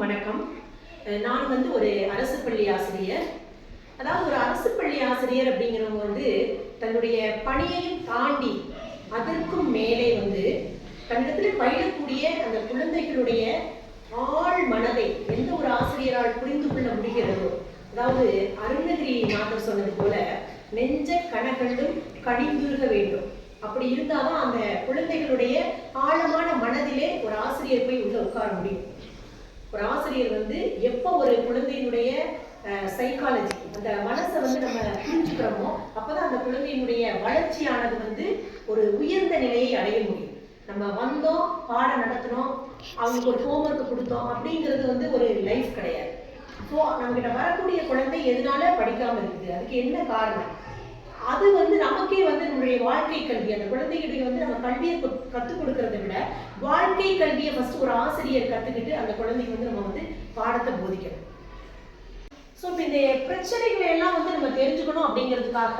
அனைவருக்கும் வணக்கம். நான் ஒரு அரசு பள்ளி ஆசிரியர். அதாவது ஒரு அரசு பள்ளி ஆசிரியர் அப்படிங்கிறவங்க தன்னுடைய பணியையும் தாண்டி அதற்கும் மேலே தன்னிடத்தில் பயிலக்கூடிய அந்த குழந்தைகளுடைய ஆழ் மனதை எந்த ஒரு ஆசிரியரால் புரிந்து கொள்ள முடிகிறதோ, அதாவது அருணகிரி நாதர் சொன்னது போல நெஞ்ச கனகண்டும் கனிந்துருக வேண்டும். அப்படி இருந்தாதான் அந்த குழந்தைகளுடைய ஆழமான மனதிலே ஒரு ஆசிரியர் போய் உள்ள உட்கார முடியும். ஒரு ஆசிரியர் எப்போ ஒரு குழந்தையினுடைய சைக்காலஜி, அந்த மனசை நம்ம புரிஞ்சுக்கிறோமோ அப்பதான் அந்த குழந்தையினுடைய வளர்ச்சியானது ஒரு உயர்ந்த நிலையை அடைய முடியும். நம்ம வந்தோம், பாடம் நடத்தினோம், அவங்களுக்கு ஒரு ஹோம்ஒர்க் கொடுத்தோம் அப்படிங்கிறது ஒரு லைஃப் கிடையாது. ஸோ நம்மகிட்ட வரக்கூடிய குழந்தை எதனால படிக்காம இருக்குது, அதுக்கு என்ன காரணம்? அது நமக்கே நம்மளுடைய வாழ்க்கை கல்வி, அந்த குழந்தைகளுக்கு நம்ம கல்வியை கற்றுக் கொடுக்கறத விட வாழ்க்கை கல்வியை ஃபர்ஸ்ட் ஒரு ஆசிரியர் கற்றுக்கிட்டு அந்த குழந்தைக்கு நம்ம பாடத்தை போதிக்கணும். ஸோ இப்போ இந்த பிரச்சனைகளை எல்லாம் நம்ம தெரிஞ்சுக்கணும் அப்படிங்கிறதுக்காக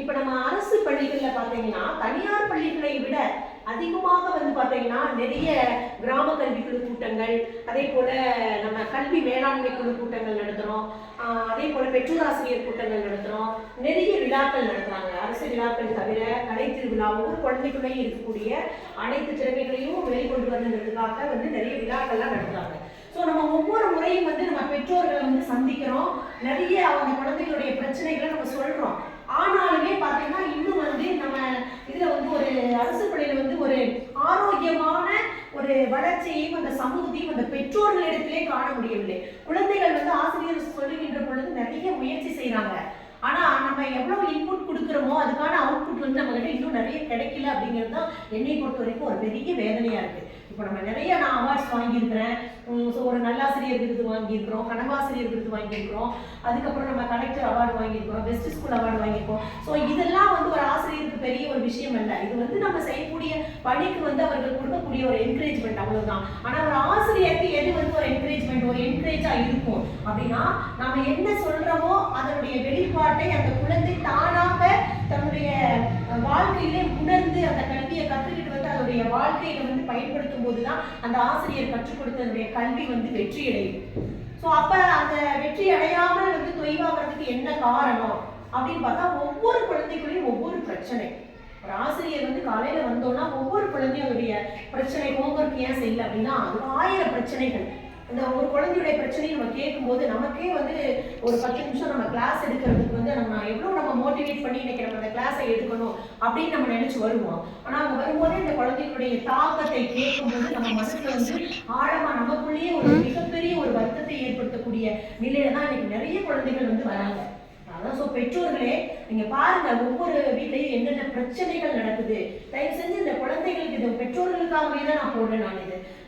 இப்போ நம்ம அரசு பள்ளிகளில் பார்த்தீங்கன்னா தனியார் பள்ளிகளை விட அதிகமாக பார்த்தீங்கன்னா நிறைய கிராம கல்வி குழு கூட்டங்கள், அதே போல் நம்ம கல்வி மேலாண்மை குழு கூட்டங்கள் நடத்துகிறோம், அதே போல் பெற்றோராசிரியர் கூட்டங்கள் நடத்துகிறோம், நிறைய விழாக்கள் நடத்துகிறாங்க. அரசு விழாக்கள் தவிர கலை திருவிழா, ஒவ்வொரு குழந்தைக்குள்ளேயும் இருக்கக்கூடிய அனைத்து திறமைகளையும் வெளிக்கொண்டு வரதுக்காக நிறைய விழாக்கள்லாம் நடத்துகிறாங்க. ஸோ நம்ம ஒவ்வொரு முறையும் நம்ம பெற்றோர்களை சந்திக்கிறோம், நிறைய அவங்க குழந்தைகளுடைய பிரச்சனைகளை நம்ம சொல்கிறோம். ஆனாலுமே பார்த்தீங்கன்னா இன்னும் நம்ம இதில் ஒரு அரசு பள்ளியில் ஒரு ஆரோக்கியமான ஒரு வளர்ச்சியையும் அந்த சமூகத்தையும் அந்த பெற்றோர்களிடத்திலே காண முடியவில்லை. குழந்தைகள் ஆசிரியர் சொல்லுகின்ற பொழுது நிறைய முயற்சி செய்கிறாங்க. ஆனால் நம்ம எவ்வளோ இன்புட் கொடுக்குறோமோ அதுக்கான அவுட்புட் நம்மகிட்ட இன்னும் நிறைய கிடைக்கல அப்படிங்கிறது தான் என்னை பொறுத்த வரைக்கும் ஒரு பெரிய வேதனையாக இருக்குது. இப்போ நம்ம நிறைய நான் அவார்ட்ஸ் வாங்கியிருக்கிறேன். ஸோ ஒரு நல்லாசிரியர் விருது வாங்கியிருக்கிறோம், கனவாசிரியர் விருது வாங்கியிருக்கிறோம், அதுக்கப்புறம் நம்ம கலெக்டர் அவார்டு வாங்கியிருக்கிறோம், பெஸ்ட் ஸ்கூல் அவார்டு வாங்கியிருக்கோம். ஸோ இதெல்லாம் ஒரு ஆசிரியருக்கு பெரிய ஒரு விஷயம் இல்லை. இது நம்ம செய்யக்கூடிய பணிக்கு அவர்கள் கொடுக்கக்கூடிய ஒரு என்கரேஜ்மெண்ட், அவ்வளவுதான். ஆனால் ஒரு ஆசிரியருக்கு எது ஒரு என்கரேஜ்மெண்ட், ஒரு என்கரேஜாக இருக்கும் அப்படின்னா நம்ம என்ன சொல்றோமோ அதனுடைய வெளிப்பாட்டை அந்த குழந்தை தானாக தன்னுடைய வாழ்க்கையிலே உணர்ந்து அந்த கல்வியை கற்றுக்கிட்டு அதனுடைய வாழ்க்கையில பயன்படுத்தும் போதுதான் அந்த ஆசிரியர் கற்றுக் கொடுத்ததுடைய கல்வி வெற்றி அடையும். ஸோ அப்ப அந்த வெற்றி அடையாமல் தொய்வாகிறதுக்கு என்ன காரணம் அப்படின்னு பார்த்தா ஒவ்வொரு குழந்தைக்குள்ளேயும் ஒவ்வொரு பிரச்சனை. ஒரு ஆசிரியர் காலையில வந்தோம்னா ஒவ்வொரு குழந்தையும் அதனுடைய பிரச்சனை, ஹோம்ஒர்க் ஏன் செய்யல அப்படின்னா அது 1000 பிரச்சனைகள். அந்த ஒரு குழந்தையுடைய பிரச்சனையை நம்ம கேட்கும்போது நமக்கே ஒரு 10 நிமிஷம் நம்ம கிளாஸ் எடுக்கிறதுக்கு நம்ம எவ்வளோ மோட்டிவேட் பண்ணி இன்னைக்கு நம்ம அந்த கிளாஸை எடுக்கணும் அப்படின்னு நம்ம நினைச்சு வருவோம். ஆனால் அவங்க வரும்போதே இந்த குழந்தைகளுடைய தாக்கத்தை கேட்கும்போது நம்ம மனசுல ஆழமா நமக்குள்ளேயே ஒரு மிகப்பெரிய ஒரு வருத்தத்தை ஏற்படுத்தக்கூடிய நிலையில தான் இன்னைக்கு நிறைய குழந்தைகள் வராங்க. அதான் ஸோ பெற்றோர்களே நீங்க பாருங்க, ஒவ்வொரு வீட்லையும் என்னென்ன பிரச்சனைகள் நடக்குது. தயவு செஞ்சு இந்த குழந்தைகளுக்கு, இந்த பெற்றோர்களுக்காகவே தான் நான் போடுறேன். நான்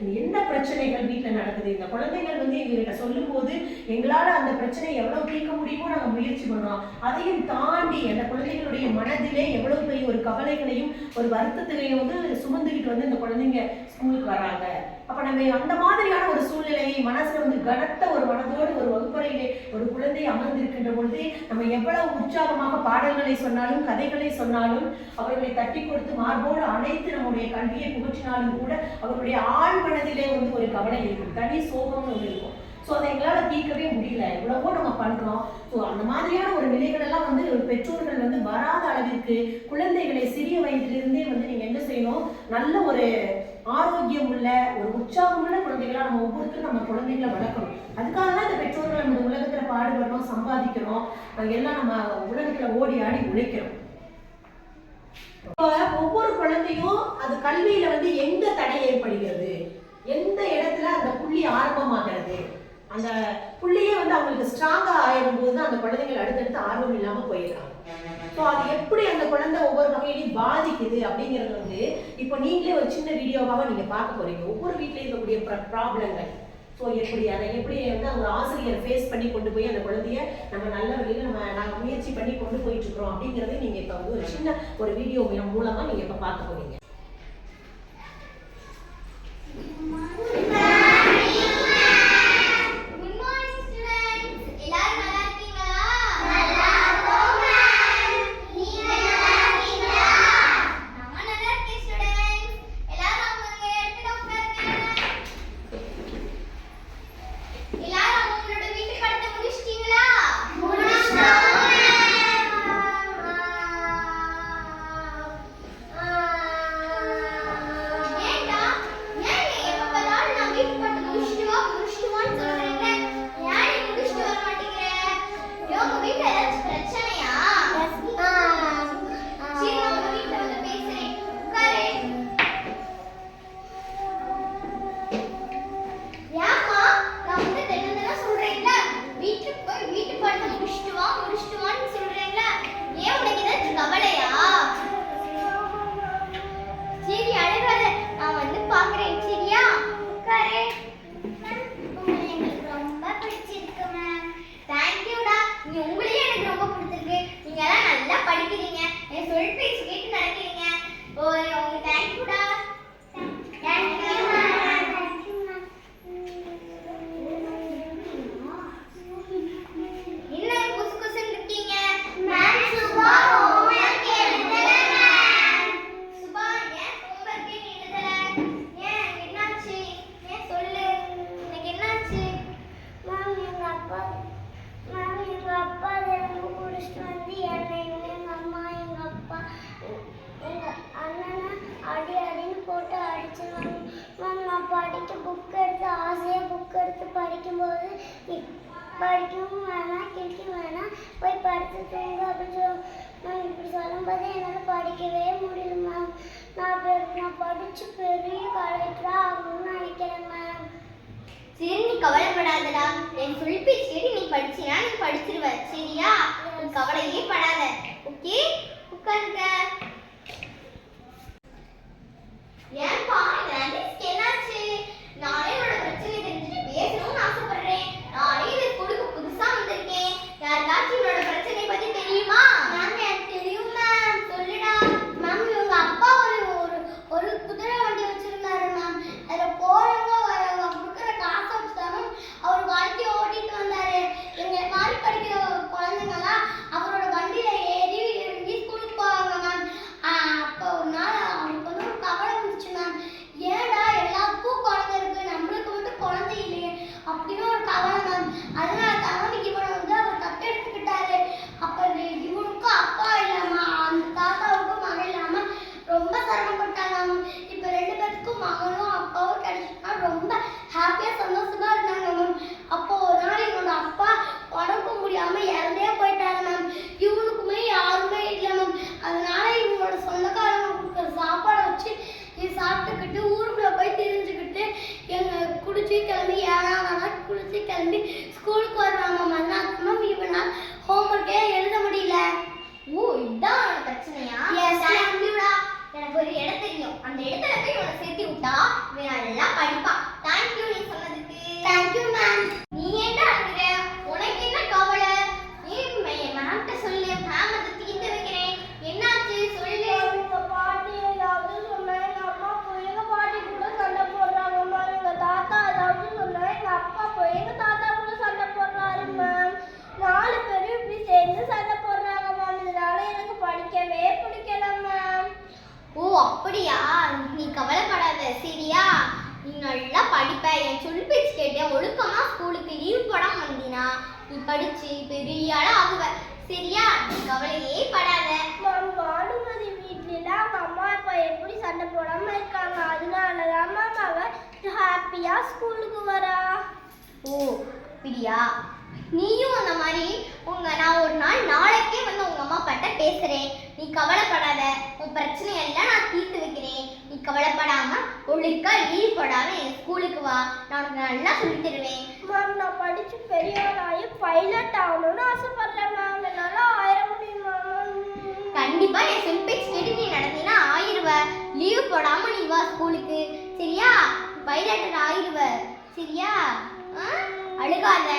இது என்ன பிரச்சனைகள் வீட்டில் நடக்குது, இந்த குழந்தைகள் எங்ககிட்ட சொல்லும் போது எங்களால் அந்த பிரச்சனையை எவ்வளவு தீர்க்க முடியுமோ நாங்கள் முயற்சி பண்றோம். அதையும் தாண்டி அந்த குழந்தைகளுடைய மனதிலே எவ்வளவு பெரிய ஒரு கவலைகளையும் ஒரு வருத்தத்திலையும் சுமந்துக்கிட்டு இந்த குழந்தைங்க ஸ்கூலுக்கு வராங்க. அப்ப நம்ம அந்த மாதிரியான ஒரு சூழ்நிலையை மனசுல கனத்த ஒரு மனதோடு ஒரு வகுப்பறையிலே ஒரு குழந்தை அமர்ந்திருக்கின்ற பொழுது நம்ம எவ்வளவு உற்சாகமாக பாடல்களை சொன்னாலும் கதைகளை சொன்னாலும் அவர்களை தட்டி கொடுத்து மார்போடு அனைத்து நம்முடைய கல்வியை புகற்றினாலும் கூட அவர்களுடைய ஆழ் மனதிலே ஒரு கவலை இருக்கும், தனி சோகம்னு இருக்கும். ஸோ அதை எங்களால் தீர்க்கவே முடியல, எவ்வளவோ நம்ம பண்றோம். ஸோ அந்த மாதிரியான ஒரு நிலைகள் எல்லாம் பெற்றோர்கள் வராத அளவிற்கு குழந்தைகளை சிறிய வயதிலிருந்தே நீங்க என்ன செய்யணும், நல்ல ஒரு ஆரோக்கியம் உள்ள ஒரு உற்சாகமுள்ள குழந்தைகளா நம்ம ஒவ்வொருத்தரும் நம்ம குழந்தைகளை வளர்க்கணும். அதுக்காக தான் இந்த பெற்றோர்கள் நம்ம உலகத்துல பாடுபடுறோம், சம்பாதிக்கிறோம், எல்லாம் நம்ம உலகத்துல ஓடி ஆடி உழைக்கிறோம். ஒவ்வொரு குழந்தையும் அது கல்வியில எங்க தடை ஏற்படுகிறது, எந்த இடத்துல அந்த புள்ளி ஆரம்பமாகிறது, அந்த புள்ளியே அவங்களுக்கு ஸ்ட்ராங்கா ஆயிடும் போது அந்த குழந்தைகள் அடுத்தடுத்து ஆர்வம் இல்லாம போயிடுறாங்க. ஸோ அது எப்படி அந்த குழந்தை ஒவ்வொரு வகையிலையும் பாதிக்குது அப்படிங்கிறது இப்போ நீங்களே ஒரு சின்ன வீடியோவாக நீங்க பார்க்க போறீங்க. ஒவ்வொரு வீட்லயும் இருக்கக்கூடிய ப்ராப்ளங்கள், ஸோ எப்படி அதை எப்படி ஒரு ஆசிரியர் ஃபேஸ் பண்ணி கொண்டு போய் அந்த குழந்தைய நம்ம நல்ல வழியில நாங்கள் முயற்சி பண்ணி கொண்டு போயிட்டு இருக்கிறோம் அப்படிங்கிறத நீங்க இப்போ ஒரு சின்ன ஒரு வீடியோ மூலமா நீங்க இப்போ பார்க்க போறீங்க. படிக்கவும் வேணாம் கிழிக்கவும் வேணாம் போய் படித்து தூங்க அப்படின்னு மேம் இப்படி சொல்லும்போது என்னால் படிக்கவே முடியல மேம். நான் படித்து பெரிய கலெக்டராக ஆகணும்னு நினைக்கிறேன் மேம். சரி நீ கவலைப்படாதடா. என் சொல்லி பேச்சு கேட்டு நீ படிச்சினா நீ படிச்சிருவ சரியா? நீ கவலையே படாத. ஓகே உட்காருங்க. ஏன்பா என்னாச்சு? நானே என்னோட பிரச்சனை தெரிஞ்சுட்டு பேசணும்னு ஆசைப்படுறேன். நானே இந்த ஸ்கூலுக்கு புதுசா வந்திருக்கேன். யாருக்காச்சும் என்னோட பிரச்சனை பத்தி தெரியுமா? மேம் எனக்கு தெரியும் மேம். சொல்லுடா. மேம் இவங்க அப்பா ஒரு குதிரை வண்டி வச்சிருந்தாரு மேம். அதில் போறவங்க வரவங்க கொடுக்குற காசை வச்சு தான் மேம் அவர் வாழ்க்கையை ஓட்டிட்டு வந்தாரு. எங்க மாதிரி படிக்கிற குழந்தைங்களாம் அவரோட வண்டியில ஏறி இறங்கி ஸ்கூலுக்கு போவாங்க மேம். அப்போ ஒரு நாள் அவனுக்கு வந்து ஒரு கவலை வந்துச்சு மேம். ஏடா எல்லாத்துக்கும் குழந்தை இருக்கு, நம்மளுக்கு மட்டும் குழந்தை இல்லையே அப்படின்னு ஒரு கவலை மேம். அதனால தான் இவனை வந்து அவர் தத்தெடுத்துக்கிட்டாரு. அப்ப இவனுக்கும் அப்பா இல்லாம அந்த தாத்தாவுக்கும் மகன் இல்லாம ரொம்ப சிரமப்பட்டாங்க மேம். இப்ப 2 பேருக்கும் மகனும் அப்பாவும் கிடைச்சிட்டா ரொம்ப ஹாப்பியா சந்தோஷமா இருந்தாங்க மேம். அப்போ ஒரு நாள் இவனோட அப்பா உடம்பு முடியாம இறந்தே போயிட்டாரு மேம். இவனுக்குமே யாருமே இல்லை மேம். அதனால இவனோட சொந்தக்காரங்க கொடுக்குற சாப்பாடை வச்சு இது சாப்பிட்டுக்கிட்டு ஊருக்குள்ள போய் தெரிஞ்சுக்கிட்டு எங்க குளிச்சு கிளம்பி 7ஆம் நாள் குளிச்சு கிளம்பி ஸ்கூலுக்கு வருவாங்க மேம். இவனால் ஹோம்ஒர்க்கே எழுத முடியல. ஓ இதான் உனக்கு பிரச்சனையா? Yes, தேங்க்யூடா. எனக்கு ஒரு இடம் தெரியும். அந்த இடத்துல போய் இவனை சேர்த்து விட்டா இவன் நல்லா படிப்பான். தேங்க்யூ நீ சொன்னதுக்கு. Thank you ma'am. நீ ஏன்டா அழுகுற? உனக்கு என்ன கவலை? மேம்கிட்ட சொல்லு. மேம் அதை தீர்த்து வைக்கிறேன். என்னாச்சு சொல்லு. எங்க பாட்டி ஏதாவது சொன்னா எங்க அம்மா போய் எங்க பாட்டி கூட சண்டை போடுறாங்க மேம். எங்க தாத்தா ஏதாவது சொன்னா எங்க அப்பா போய் எங்க தாத்தா கூட சண்டை போடுறாரு மேம். 4 பேரும் இப்படி சேர்ந்து சண்டை போடுறாங்க மேம். இதனால எனக்கு படிக்கவே பிடிக்கல மேம். ஓ அப்படியா? நீ கவலைப்படாத சரியா? நீ நல்லா படிப்ப. என் சொல்லி பேச்சு கேட்டேன். ஒழுக்கமா ஸ்கூலுக்கு லீவ் போடாம வந்தீனா நீ படிச்சு பெரிய ஆளா ஆகுவ சரியா? நீ கவலையே படாத. மேம் பானுமதி வீட்ல அவங்க அம்மா அப்பா எப்படி சண்டை போடாம இருக்காங்க. அதனாலதான் மேம் அவ ஹாப்பியா ஸ்கூலுக்கு வரா. ஓ அப்படியா? நீயும் அந்த மாதிரி நான் ஒரு நாளைக்கே வந்து உங்க அம்மா அப்பாட்ட பேசுறேன். நீ கவலைப்படாத. உன் பிரச்சனை எல்லாம் நான் தீர்த்து வைக்கிறேன். நீ கவலைப்படாம ஒழுக்கா லீவ் போடாம என் ஸ்கூலுக்கு வா. நான் உனக்கு நல்லா சொல்லி தருவேன். மேம் நான் படிச்சு பெரியவனாகி பைலட் ஆகணும்னு ஆசைப்படுறேன் மேம். என்னால ஆயிர முடியுமா மேம்? கண்டிப்பா என் சொல் பேச்சு கேட்டு நீ நடந்தீங்கன்னா ஆயிருவ. லீவ் போடாம நீ வா ஸ்கூலுக்கு சரியா? பைலட் ஆயிருவ சரியா? அழுகாத.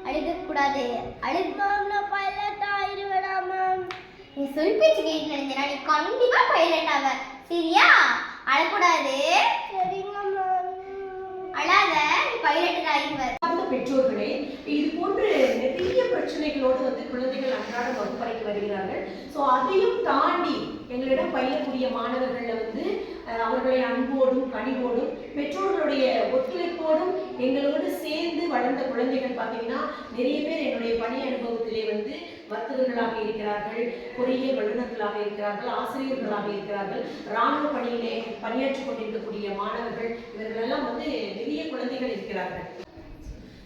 அழுக கூடாது. மேம் நான் பைலட் ஆயிருவேடா மேம். நீ சொல் பேச்சு கேட்டு நடந்தீனா நீ கண்டிப்பா பைலட் ஆவ சரியா? அழக்கூடாது. சரிங்க மேம். அழாத. நீ பைலட் ஆயிருவ. பெற்றோர்களே இது போன்று நிறைய பிரச்சனைகளோடு வந்து குழந்தைகள் அன்றாட வகுப்பறைக்கு வருகிறார்கள். ஸோ அதையும் தாண்டி எங்களிடம் பயிலக்கூடிய மாணவர்கள்ல வந்து அவர்களை அன்போடும் கனிவோடும் பெற்றோர்களுடைய ஒத்துழைப்போடும் எங்களோடு சேர்ந்து வளர்ந்த குழந்தைகள் பார்த்தீங்கன்னா நிறைய பேர் என்னுடைய பணி அனுபவத்திலே வந்து வர்த்தகர்களாக இருக்கிறார்கள், பொறியியல் வல்லுநர்களாக இருக்கிறார்கள், ஆசிரியர்களாக இருக்கிறார்கள், இராணுவ பணியிலே பணியாற்றிக் கொண்டிருக்கக்கூடிய மாணவர்கள் இவர்களெல்லாம் வந்து நிறைய குழந்தைகள் இருக்கிறார்கள்.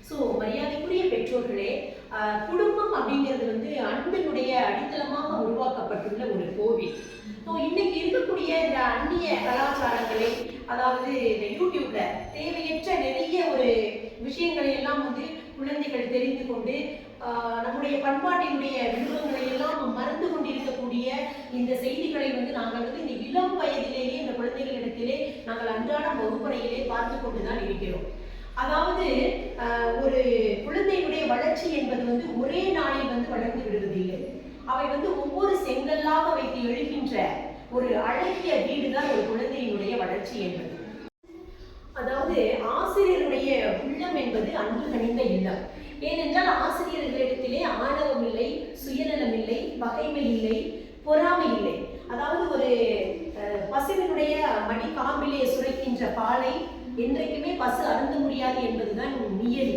ஸோ மரியாதைக்குரிய பெற்றோர்களே, குடும்பம் அப்படிங்கிறது வந்து அன்பினுடைய அடித்தளமாக உருவாக்கப்பட்டுள்ள ஒரு கோவில். ஸோ இன்னைக்கு இருக்கக்கூடிய இந்த அந்நிய கலாச்சாரங்களை, அதாவது இந்த யூடியூப்ல தேவையற்ற நிறைய ஒரு விஷயங்களை எல்லாம் வந்து குழந்தைகள் தெரிந்து கொண்டு நம்முடைய பண்பாட்டினுடைய விருப்பங்களை எல்லாம் மறந்து கொண்டிருக்கக்கூடிய இந்த செய்திகளை வந்து நாங்கள் வந்து இந்த இளம் வயதிலேயே இந்த குழந்தைகளிடத்திலே நாங்கள் அன்றாட வகுப்பறையிலே பார்த்து கொண்டுதான் இருக்கிறோம். அதாவது ஒரு குழந்தையினுடைய வளர்ச்சி என்பது வந்து ஒரே நாளில் வந்து வளர்ந்து விடுவதில்லை. அவை வந்து ஒவ்வொரு செங்கல்லாக வைத்து எழுகின்ற ஒரு அழகிய வீடுதான் ஒரு குழந்தையினுடைய வளர்ச்சி என்பது. அதாவது ஆசிரியருடைய உள்ளம் என்பது அன்பு கனிந்த இல்லம். ஏனென்றால் ஆசிரியர்களிடத்திலே ஆணவம் இல்லை, சுயநலம் இல்லை, பகைமை இல்லை, பொறாமை இல்லை. அதாவது ஒரு பசுவினுடைய மடி காம்பிலே சுரைக்கின்ற பாலை என்றைக்குமே பசு அருந்த முடியாது என்பதுதான் நியதி.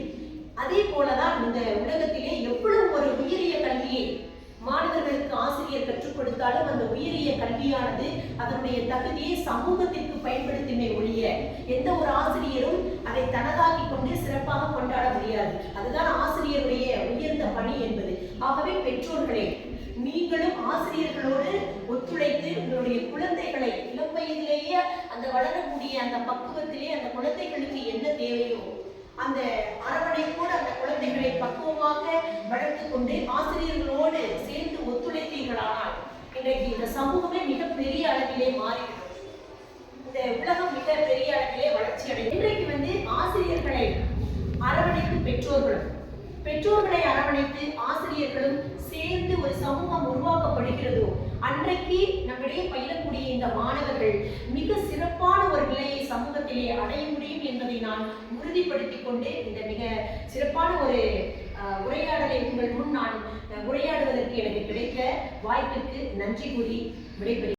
அதே போலதான் இந்த உலகத்திலே எவ்வளவு ஒரு உயரிய கல்வியை மாணவர்களுக்கு ஆசிரியர் கற்றுக் கொடுத்தாலும் அந்த உயரிய கல்வியானது அதனுடைய தகுதியை சமூகத்திற்கு பயன்படுத்தினை ஒழிய எந்த ஒரு ஆசிரியரும் அதை தனதாக்கி கொண்டு சிறப்பாக கொண்டாட முடியாது. அதுதான் ஆசிரியருடைய உயர்ந்த பணி என்பது. ஆகவே பெற்றோர்களே, நீங்களும் ஆசிரியர்களோடு ஒத்துழைத்து உங்களுடைய குழந்தைகளை இளம் வயதிலேயே அந்த வளரக்கூடிய அந்த பக்குவத்திலே அந்த குழந்தைகளுக்கு என்ன தேவையோ அந்த அரவணைப்போடு அந்த குழந்தைகளை பக்குவமாக வளர்த்து கொண்டு ஆசிரியர்களோடு சேர்ந்து ஒத்துழைத்தீர்களானால் இன்றைக்கு இந்த சமூகமே மிகப்பெரிய அளவிலே மாறிவிடும். இந்த உலகம் மிக பெரிய அளவிலே வளர்ச்சி அடையும். இன்றைக்கு ஆசிரியர்களை அரவணைத்து பெற்றோர்களை அரவணைத்து ஆசிரியர்களும் சேர்ந்து ஒரு சமூகம் உருவாக்கப்படுகிறதோ அன்றைக்கு நம்மிடையே பயிலக்கூடிய இந்த மாணவர்கள் மிக சிறப்பான ஒரு நிலையை சமூகத்திலே அடைய முடியும் என்பதை நான் உறுதிப்படுத்திக் கொண்டு இந்த மிக சிறப்பான ஒரு உரையாடலை உங்கள் முன் நான் உரையாடுவதற்கு எனக்கு கிடைத்த வாய்ப்பிற்கு நன்றி கூறி விடைபெறுகிறேன்.